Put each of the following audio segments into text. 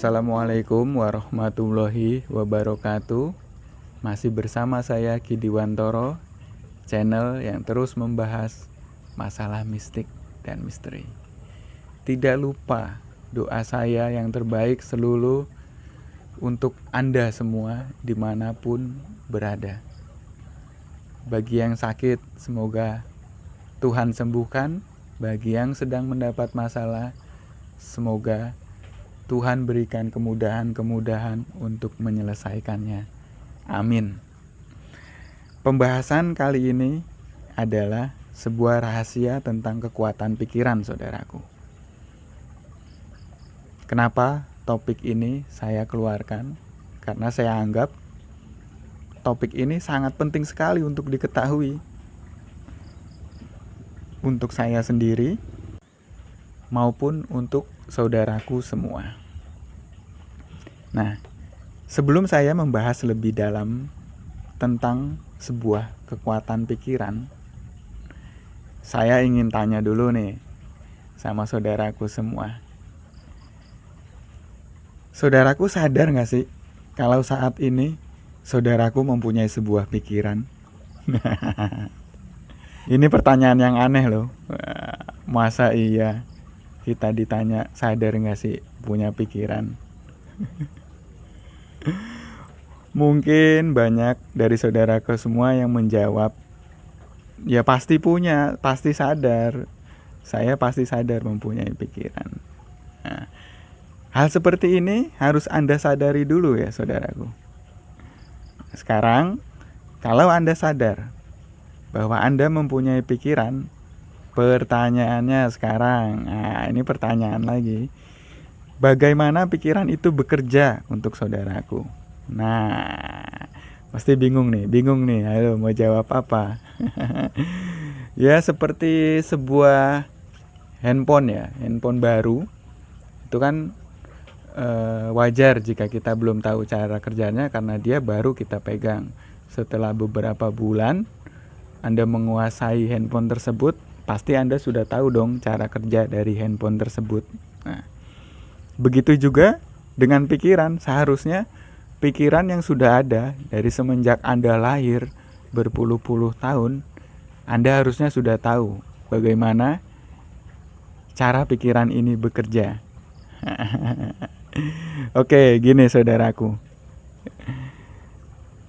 Assalamualaikum warahmatullahi wabarakatuh. Masih bersama saya Kidi Wantoro, channel yang terus membahas masalah mistik dan misteri. Tidak lupa doa saya yang terbaik selalu untuk Anda semua dimanapun berada. Bagi yang sakit, semoga Tuhan sembuhkan. Bagi yang sedang mendapat masalah, semoga Tuhan berikan kemudahan-kemudahan untuk menyelesaikannya. Amin. Pembahasan kali ini adalah sebuah rahasia tentang kekuatan pikiran, saudaraku. Kenapa topik ini saya keluarkan? Karena saya anggap topik ini sangat penting sekali untuk diketahui. Untuk saya sendiri maupun untuk saudaraku semua. Nah, sebelum saya membahas lebih dalam tentang sebuah kekuatan pikiran, saya ingin tanya dulu nih sama saudaraku semua. Saudaraku sadar gak sih kalau saat ini saudaraku mempunyai sebuah pikiran? Ini pertanyaan yang aneh loh. Masa iya kita ditanya sadar gak sih punya pikiran? Mungkin banyak dari saudaraku semua yang menjawab, ya pasti punya, pasti sadar. Saya pasti sadar mempunyai pikiran. Nah, hal seperti ini harus Anda sadari dulu ya saudaraku. Sekarang, kalau Anda sadar bahwa Anda mempunyai pikiran, pertanyaannya sekarang, nah ini pertanyaan lagi. Bagaimana pikiran itu bekerja untuk saudaraku? Nah, pasti bingung nih. Ayo mau jawab apa? Ya seperti sebuah handphone ya, handphone baru. Itu kan wajar jika kita belum tahu cara kerjanya karena dia baru kita pegang. Setelah beberapa bulan Anda menguasai handphone tersebut, pasti Anda sudah tahu dong cara kerja dari handphone tersebut. Nah, begitu juga dengan pikiran. Seharusnya pikiran yang sudah ada dari semenjak Anda lahir berpuluh-puluh tahun, Anda harusnya sudah tahu bagaimana cara pikiran ini bekerja. Oke, gini saudaraku.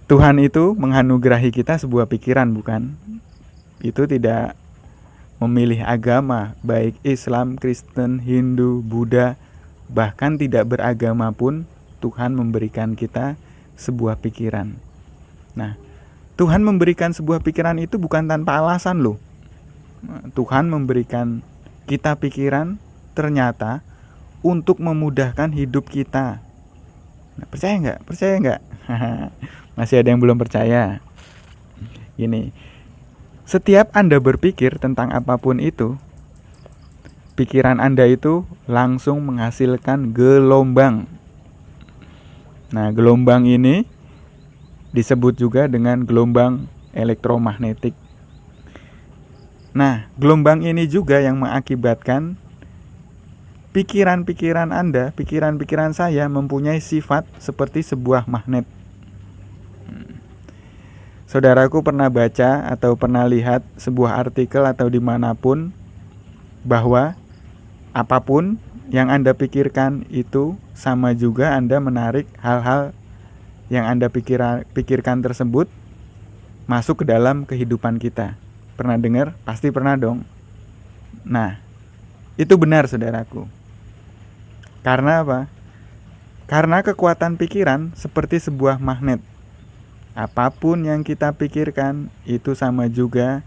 Tuhan itu menganugerahi kita sebuah pikiran, bukan? Itu tidak memilih agama, baik Islam, Kristen, Hindu, Buddha, bahkan tidak beragama pun Tuhan memberikan kita sebuah pikiran. Nah, Tuhan memberikan sebuah pikiran itu bukan tanpa alasan loh. Tuhan memberikan kita pikiran ternyata untuk memudahkan hidup kita. Nah, percaya nggak? Masih ada yang belum percaya. Gini, setiap Anda berpikir tentang apapun itu, pikiran Anda itu langsung menghasilkan gelombang. Nah, gelombang ini disebut juga dengan gelombang elektromagnetik. Nah, gelombang ini juga yang mengakibatkan pikiran-pikiran Anda, pikiran-pikiran saya mempunyai sifat seperti sebuah magnet. Saudaraku pernah baca atau pernah lihat sebuah artikel atau dimanapun bahwa apapun yang Anda pikirkan itu sama juga Anda menarik hal-hal yang Anda pikirkan tersebut masuk ke dalam kehidupan kita. Pernah dengar? Pasti pernah dong. Nah, itu benar saudaraku. Karena apa? Karena kekuatan pikiran seperti sebuah magnet. Apapun yang kita pikirkan itu sama juga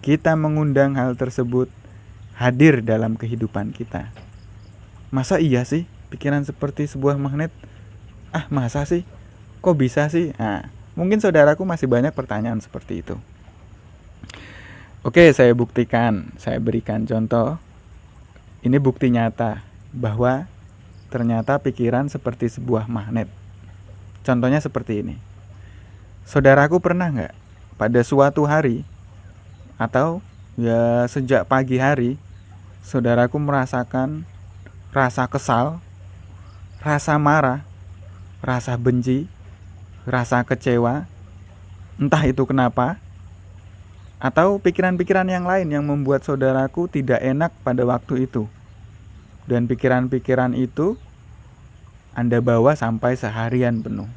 kita mengundang hal tersebut hadir dalam kehidupan kita. Masa iya sih pikiran seperti sebuah magnet? Masa sih? Kok bisa sih? Nah, mungkin saudaraku masih banyak pertanyaan seperti itu. Oke, saya buktikan. Saya berikan contoh. Ini bukti nyata bahwa ternyata pikiran seperti sebuah magnet. Contohnya seperti ini. Saudaraku pernah nggak pada suatu hari atau ya sejak pagi hari saudaraku merasakan rasa kesal, rasa marah, rasa benci, rasa kecewa, entah itu kenapa, atau pikiran-pikiran yang lain yang membuat saudaraku tidak enak pada waktu itu. Dan pikiran-pikiran itu Anda bawa sampai seharian penuh.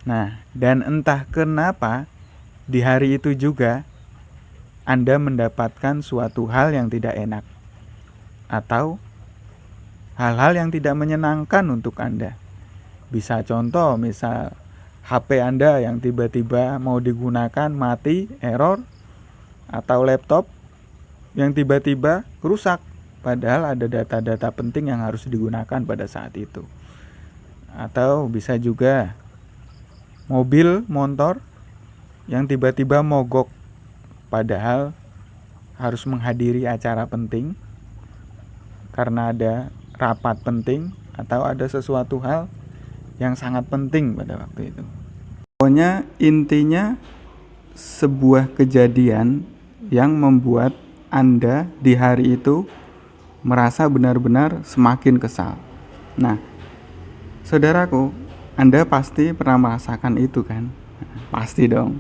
Nah, dan entah kenapa di hari itu juga Anda mendapatkan suatu hal yang tidak enak atau hal-hal yang tidak menyenangkan untuk Anda. Bisa contoh, misal HP Anda yang tiba-tiba mau digunakan mati, error, atau laptop yang tiba-tiba rusak, padahal ada data-data penting yang harus digunakan pada saat itu. Atau bisa juga mobil, motor yang tiba-tiba mogok, padahal harus menghadiri acara penting karena ada rapat penting atau ada sesuatu hal yang sangat penting pada waktu itu. Pokoknya intinya sebuah kejadian yang membuat Anda di hari itu merasa benar-benar semakin kesal. Nah, saudaraku, Anda pasti pernah merasakan itu kan? Pasti dong.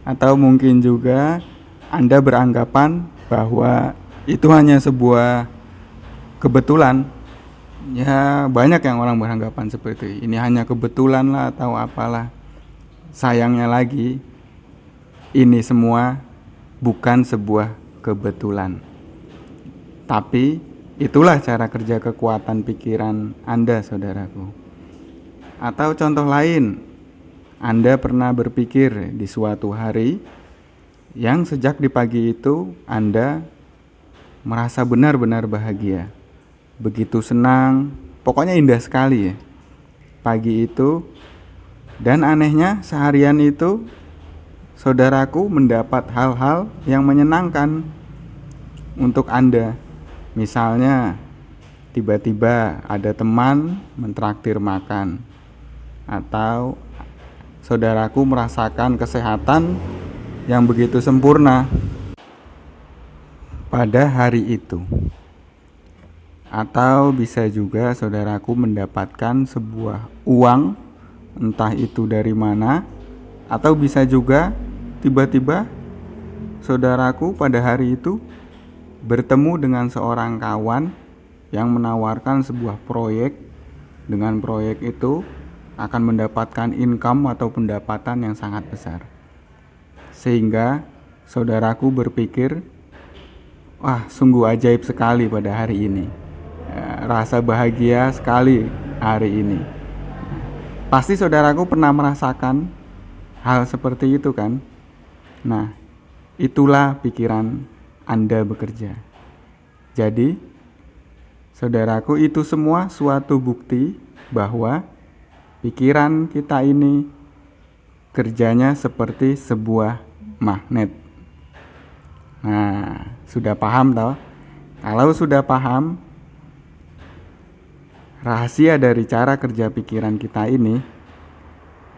Atau mungkin juga Anda beranggapan bahwa itu hanya sebuah kebetulan. Ya, banyak yang orang beranggapan seperti ini hanya kebetulan lah atau apalah. Sayangnya lagi, ini semua bukan sebuah kebetulan. Tapi itulah cara kerja kekuatan pikiran Anda, saudaraku. Atau contoh lain, Anda pernah berpikir di suatu hari yang sejak di pagi itu Anda merasa benar-benar bahagia, begitu senang, pokoknya indah sekali ya pagi itu. Dan anehnya seharian itu saudaraku mendapat hal-hal yang menyenangkan untuk Anda. Misalnya tiba-tiba ada teman mentraktir makan, atau saudaraku merasakan kesehatan yang begitu sempurna pada hari itu. Atau bisa juga saudaraku mendapatkan sebuah uang, entah itu dari mana, atau bisa juga tiba-tiba saudaraku pada hari itu bertemu dengan seorang kawan yang menawarkan sebuah proyek. Dengan proyek itu akan mendapatkan income atau pendapatan yang sangat besar, sehingga saudaraku berpikir, wah sungguh ajaib sekali pada hari ini, rasa bahagia sekali hari ini. Pasti saudaraku pernah merasakan hal seperti itu kan? Nah, itulah pikiran Anda bekerja. Jadi, saudaraku, itu semua suatu bukti bahwa pikiran kita ini kerjanya seperti sebuah magnet. Nah, sudah paham toh? Kalau sudah paham rahasia dari cara kerja pikiran kita ini,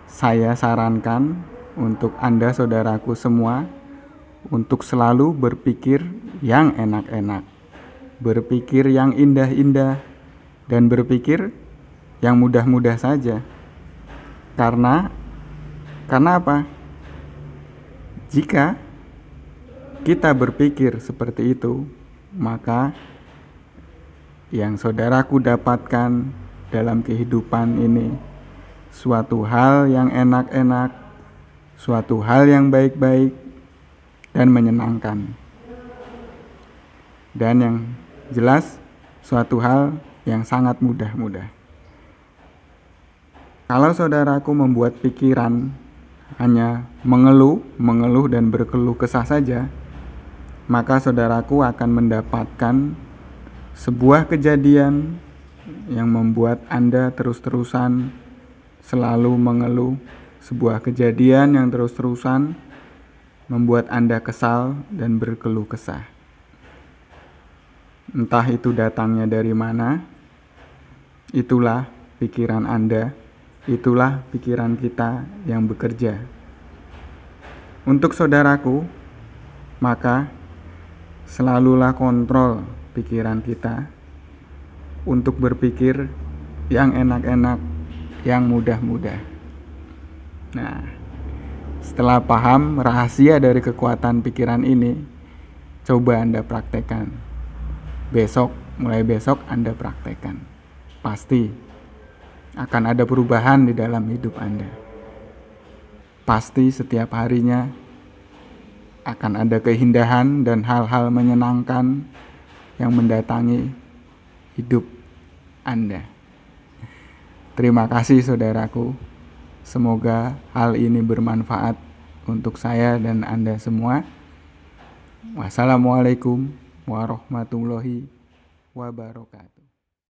saya sarankan untuk Anda saudaraku semua untuk selalu berpikir yang enak-enak, berpikir yang indah-indah, dan berpikir yang mudah-mudah saja. Karena apa? Jika kita berpikir seperti itu, maka yang saudaraku dapatkan dalam kehidupan ini suatu hal yang enak-enak, suatu hal yang baik-baik dan menyenangkan. Dan yang jelas suatu hal yang sangat mudah-mudah. Kalau saudaraku membuat pikiran hanya mengeluh dan berkeluh kesah saja, maka saudaraku akan mendapatkan sebuah kejadian yang membuat Anda terus-terusan selalu mengeluh, sebuah kejadian yang terus-terusan membuat Anda kesal dan berkeluh kesah. Entah itu datangnya dari mana, itulah pikiran Anda, itulah pikiran kita yang bekerja. Untuk saudaraku, maka selalulah kontrol pikiran kita untuk berpikir yang enak-enak, yang mudah-mudah. Nah, setelah paham rahasia dari kekuatan pikiran ini, coba Anda praktekkan. Mulai besok Anda praktekkan. Pasti akan ada perubahan di dalam hidup Anda. Pasti setiap harinya akan ada keindahan dan hal-hal menyenangkan yang mendatangi hidup Anda. Terima kasih saudaraku. Semoga hal ini bermanfaat untuk saya dan Anda semua. Wassalamualaikum warahmatullahi wabarakatuh.